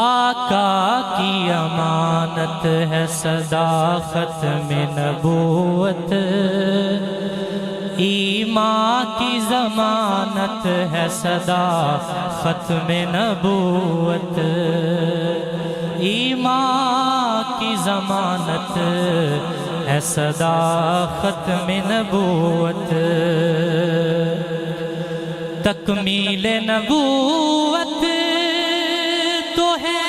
आका की अमानत है सदा ख़त्म नबूवत, ईमान की ज़मानत है सदा ख़त्म नबूवत, ईमान की ज़मानत है सदा ख़त्म नबूवत। तकमील नबूवत तो है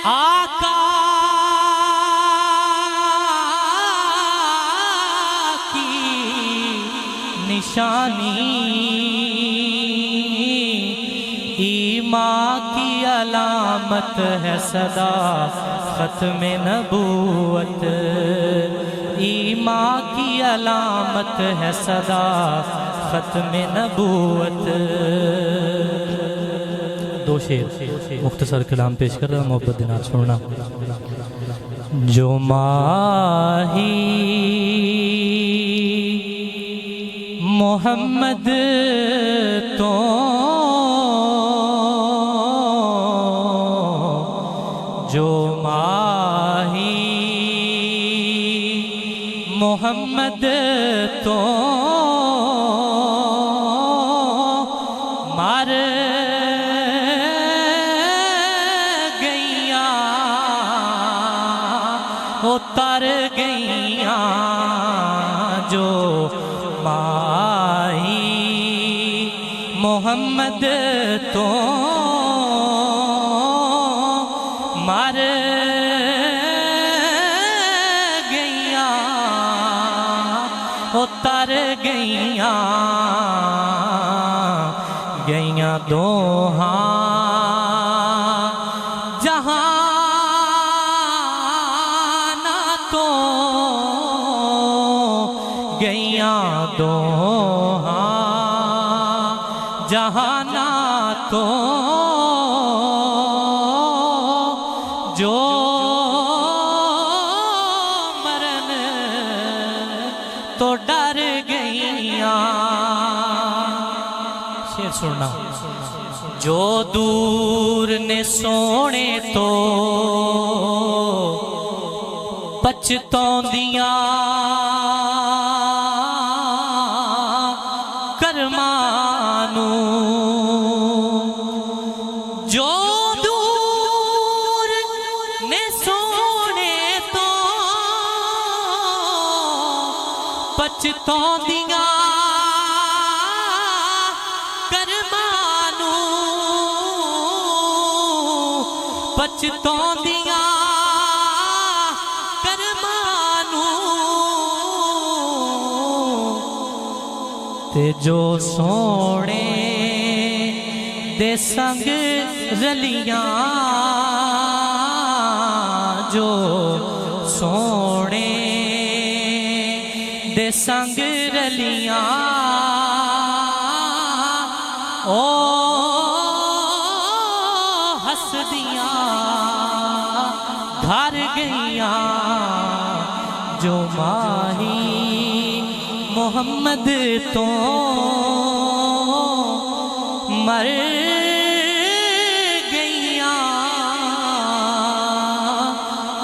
आका की निशानी, ईमान की अलामत है सदा ख़त्म नबूवत, ईमान की अलामत है सदा ख़त्म नबूवत। दो शेर मुख्तसर कलाम पेश कर रहा हूँ, मोहब्बत दिनार सुनना। जो माही मोहम्मद तो जो माही मोहम्मद तो मर गईया, उतर गईया। जो माही मोहम्मद तो मर गईया, उतर गईया, गईया दोहां जहाना तो, गईया दोहां जहाना तो। जो मरन तो डर गईया। शेर सुनना। जो दूर ने सोने तो पछतौंदियां करमानू, जो दूर ने सोने तो पछतौंदियां करमानू, पछतौंदियां करमानू। ते जो सोने दे संग रलियां, जो सोने दे संग रलियां, ओ हसदियां घर गईया। जो माही मोहम्मद तो मर गईया,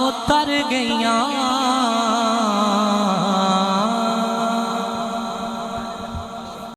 उतर गईया।